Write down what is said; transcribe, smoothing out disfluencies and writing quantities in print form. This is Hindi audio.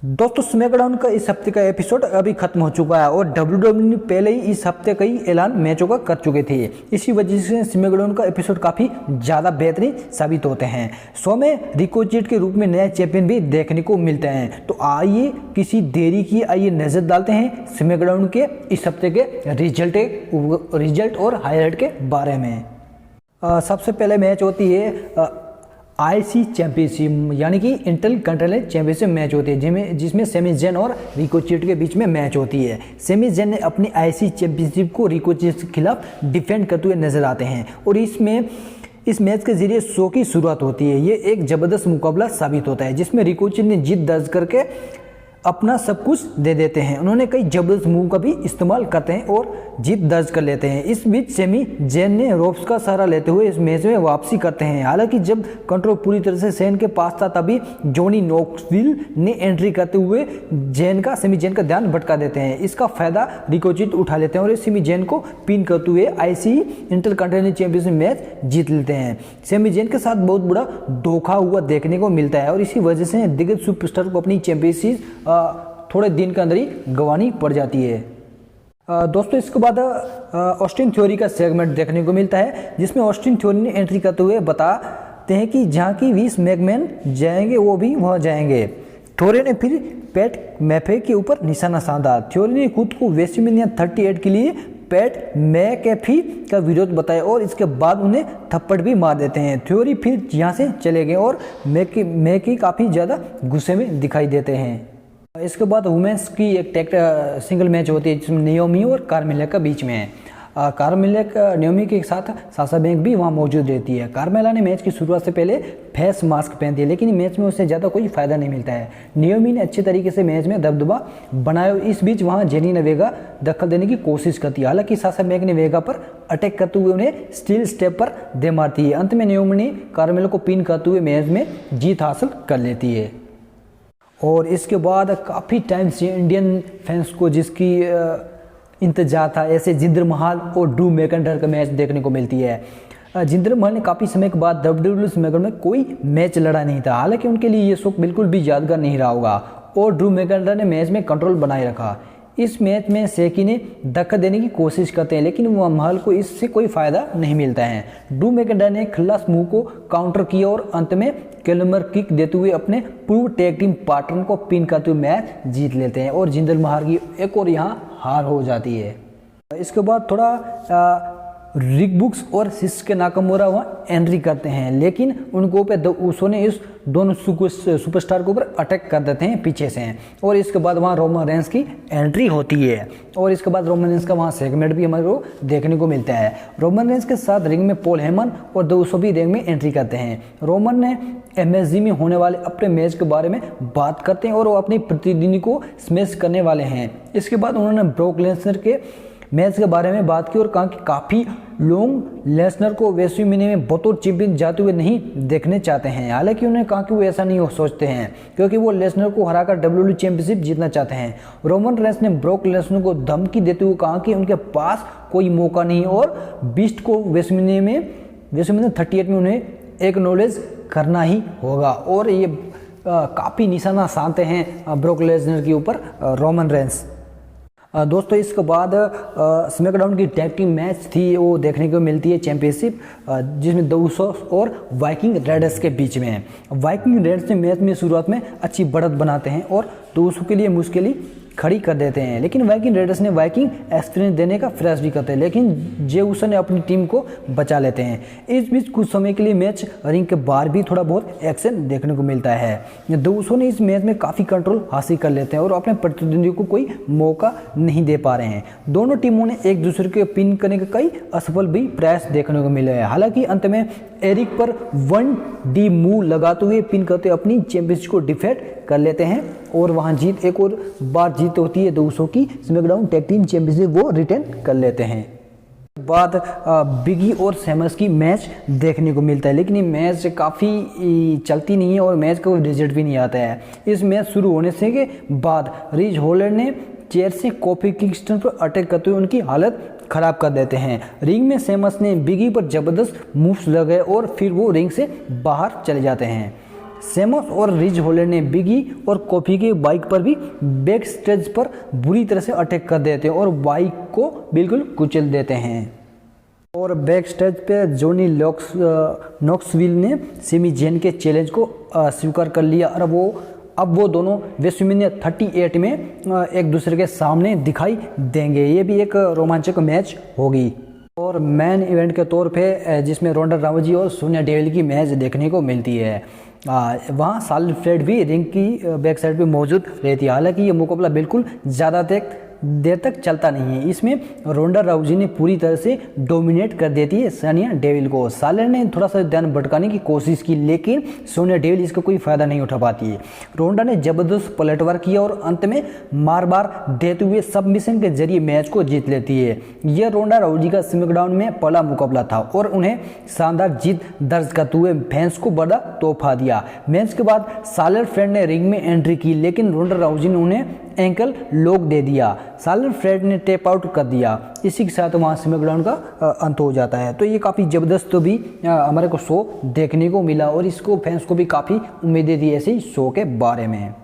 दोस्तों स्मैकडाउन का इस हफ्ते का एपिसोड अभी खत्म हो चुका है और WWE पहले ही इस हफ्ते कई ऐलान मैचों का कर चुके थे। इसी वजह से स्मैकडाउन का एपिसोड काफ़ी ज़्यादा बेहतरीन साबित होते हैं। शो में रिको चिट के रूप में नए चैंपियन भी देखने को मिलते हैं। तो आइए किसी देरी की आइए नज़र डालते हैं स्मैकडाउन के इस हफ्ते के रिजल्ट और हाईलाइट के बारे में। सबसे पहले मैच होती है आईसी चैंपियनशिप यानी कि इंटरकॉन्टिनेंटल चैंपियनशिप मैच होती है जिसमें सेमी जेन और रिको चिट के बीच में मैच होती है। सेमी जेन ने अपनी आईसी चैंपियनशिप को रिको चिट के खिलाफ डिफेंड करते हुए नजर आते हैं और इस मैच के जरिए शो की शुरुआत होती है। ये एक जबरदस्त मुकाबला साबित होता है जिसमें रिको चिट ने जीत दर्ज करके अपना सब कुछ दे देते हैं। उन्होंने कई जबरदस्त मूव का भी इस्तेमाल करते हैं और जीत दर्ज कर लेते हैं। इस बीच सेमी जेन ने रोप्स का सहारा लेते हुए इस मैच में वापसी करते हैं। हालांकि जब कंट्रोल पूरी तरह से सेन के पास था तभी जॉनी नॉक्सविल ने एंट्री करते हुए सेमी जेन का ध्यान भटका देते हैं। इसका फायदा रिको चिट उठा लेते हैं और सेमी जेन को पिन करते हुए आईसी इंटरकॉन्टिनेंटल चैंपियनशिप मैच जीत लेते हैं। सेमी जेन के साथ बहुत बड़ा धोखा हुआ देखने को मिलता है और इसी वजह से दिग्गज सुपरस्टार को अपनी चैंपियनशिप थोड़े दिन के अंदर ही गंवानी पड़ जाती है। दोस्तों इसके बाद ऑस्टिन थ्योरी का सेगमेंट देखने को मिलता है जिसमें ऑस्टिन थ्योरी ने एंट्री करते हुए बताते हैं कि जहां की विंस मैकमैन जाएंगे वो भी वहां जाएंगे। थ्योरी ने फिर पैट मैफे के ऊपर निशाना साधा। थ्योरी ने खुद को रेसलमैनिया 38 के लिए पैट मैकेफी का विरोध बताया और इसके बाद उन्हें थप्पड़ भी मार देते हैं। थ्योरी फिर यहाँ से चले गए और मैकी काफ़ी ज़्यादा गुस्से में दिखाई देते हैं। इसके बाद वुमेन्स की एक सिंगल मैच होती है जिसमें नियोमी और कार्मेला का बीच में है। कार्मेला नियोमी के साथ साशा बैंक भी वहाँ मौजूद रहती है। कार्मेला ने मैच की शुरुआत से पहले फेस मास्क पहन दिया लेकिन मैच में उससे ज़्यादा कोई फायदा नहीं मिलता है। नियोमी ने अच्छे तरीके से मैच में दबदबा बनाया। इस बीच वहाँ जेनी ने वेगा दखल देने की कोशिश करती है। हालांकि साशा बैंक ने वेगा पर अटैक करते हुए उन्हें स्टील स्टेप पर दे मारती है। अंत में नियोमी ने कार्मेला को पिन करते हुए मैच में जीत हासिल कर लेती है। और इसके बाद काफ़ी टाइम से इंडियन फैंस को जिसकी इंतजार था ऐसे जिंदर महल और ड्रू मैकिंटायर का मैच देखने को मिलती है। जिंदर महल ने काफ़ी समय के बाद WWE स्मैकडाउन में कोई मैच लड़ा नहीं था। हालांकि उनके लिए ये शो बिल्कुल भी यादगार नहीं रहा होगा और ड्रू मैकिंटायर ने मैच में कंट्रोल बनाए रखा। इस मैच में सेकी ने धक्का देने की कोशिश करते हैं लेकिन वह महल को इससे कोई फायदा नहीं मिलता है। ड्रू मैकिंटायर ने खल्लास मूव को काउंटर किया और अंत में कैलमर किक देते हुए अपने पूर्व टैग टीम पार्टनर को पिन करते हुए मैच जीत लेते हैं और जिंदर महल की एक और यहाँ हार हो जाती है। इसके बाद थोड़ा रिक बुक्स और शिस्के नाकामुरा वहाँ एंट्री करते हैं लेकिन उनको ऊपर उसो ने इस दोनों सुपरस्टार के ऊपर अटैक कर देते हैं पीछे से और इसके बाद वहाँ रोमन रेंस की एंट्री होती है और इसके बाद रोमन रेंस का वहाँ सेगमेंट भी हमारे को देखने को मिलता है। रोमन रेंस के साथ रिंग में पॉल हेमन और द उसो भी रिंग में एंट्री करते हैं। रोमन ने MSG में होने वाले अपने मैच के बारे में बात करते हैं और वो अपनी प्रतिद्वंदी को स्मैश करने वाले हैं। इसके बाद उन्होंने ब्रॉक लेसनर के मैच के बारे में बात की और कहा कि काफ़ी लोग लेसनर को रेसलमैनिया में बतौर चैंपियन जाते हुए नहीं देखने चाहते हैं। हालांकि उन्होंने कहा कि वो ऐसा नहीं सोचते हैं क्योंकि वो लेसनर को हराकर WWE चैंपियनशिप जीतना चाहते हैं। रोमन रेंस ने ब्रॉक लेसनर को धमकी देते हुए कहा कि उनके पास कोई मौका नहीं और बीस्ट को रेसलमैनिया 38 में उन्हें एक्नॉलेज करना ही होगा और ये काफ़ी निशाना साधते हैं ब्रॉक लेसनर के ऊपर रोमन रेंस। दोस्तों इसके बाद स्मैकडाउन की टैग टीम मैच थी वो देखने को मिलती है चैंपियनशिप जिसमें द उसोस और वाइकिंग रेडर्स के बीच में है। वाइकिंग रेडर्स ने मैच में शुरुआत में अच्छी बढ़त बनाते हैं और द उसो के लिए मुश्किल खड़ी कर देते हैं लेकिन वाइकिंग रेडर्स ने वाइकिंग एक्सपीरियंस देने का प्रयास भी करते हैं लेकिन जे उसो ने अपनी टीम को बचा लेते हैं। इस बीच कुछ समय के लिए मैच रिंग के बाहर भी थोड़ा बहुत एक्शन देखने को मिलता है। द उसो ने इस मैच में काफ़ी कंट्रोल हासिल कर लेते हैं और अपने प्रतिद्वंदी को कोई मौका नहीं दे पा रहे हैं। दोनों टीमों ने एक दूसरे के पिन करने के कई असफल भी प्रयास देखने को मिले हैं। हालांकि अंत में एरिक पर 1D मूव लगाते हुए पिन करते हुए अपनी चैंपियनशिप को डिफेंड कर लेते हैं और वहां जीत एक और बार जीत होती है द उसो की स्मैकडाउन टैग टीम चैंपियनशिप वो रिटेन कर लेते हैं। बाद बिगी और सेमस की मैच देखने को मिलता है लेकिन ये मैच काफ़ी चलती नहीं है और मैच का कोई रिजल्ट भी नहीं आता है। इस मैच शुरू होने से के बाद रिज होलर ने चेयर से कॉफी किंगस्टन पर अटैक करते हुए उनकी हालत खराब कर देते हैं। रिंग में सेमस ने बिगी पर जबरदस्त मूव्स लगाए और फिर वो रिंग से बाहर चले जाते हैं। सेमोस और रिज होलैंड ने बिगी और कोफी के बाइक पर भी बैक स्टेज पर बुरी तरह से अटैक कर देते हैं और बाइक को बिल्कुल कुचल देते हैं। और बैक स्टेज पे जॉनी नॉक्सविल ने सेमी जेन के चैलेंज को स्वीकार कर लिया और अब वो दोनों रेसलमेनिया 38 में एक दूसरे के सामने दिखाई देंगे। ये भी एक रोमांचक मैच होगी। और मेन इवेंट के तौर पे जिसमें रोंडा राउजी और सोनिया डेविल की मैच देखने को मिलती है, वहाँ शार्लेट फ्लेयर भी रिंग की बैक साइड पे मौजूद रहती है। हालांकि ये मुकाबला बिल्कुल ज़्यादा देर तक चलता नहीं है। इसमें रोंडा राउजी ने पूरी तरह से डोमिनेट कर देती है सोनिया डेविल को। शार्लेट ने थोड़ा सा ध्यान भटकाने की कोशिश की, लेकिन सोनिया डेविल इसका कोई फायदा नहीं उठा पाती है। रोंडा ने जबरदस्त पलटवार किया और अंत में मार देते हुए सबमिशन के जरिए मैच को जीत लेती है। यह रोंडा राउजी का स्मैकडाउन में पहला मुकाबला था और उन्हें शानदार जीत दर्ज करते हुए फैंस को बड़ा तोहफा दिया। मैच के बाद शार्लेट फ्लेयर ने रिंग में एंट्री की, लेकिन रोंडा राउजी ने उन्हें एंकल लॉक दे दिया। शार्लेट फ्लेयर ने टैप आउट कर दिया। इसी के साथ वहाँ स्मैकडाउन का अंत हो जाता है। तो ये काफ़ी ज़बरदस्त तो भी हमारे को शो देखने को मिला और इसको फैंस को भी काफ़ी उम्मीदें थी ऐसे शो के बारे में।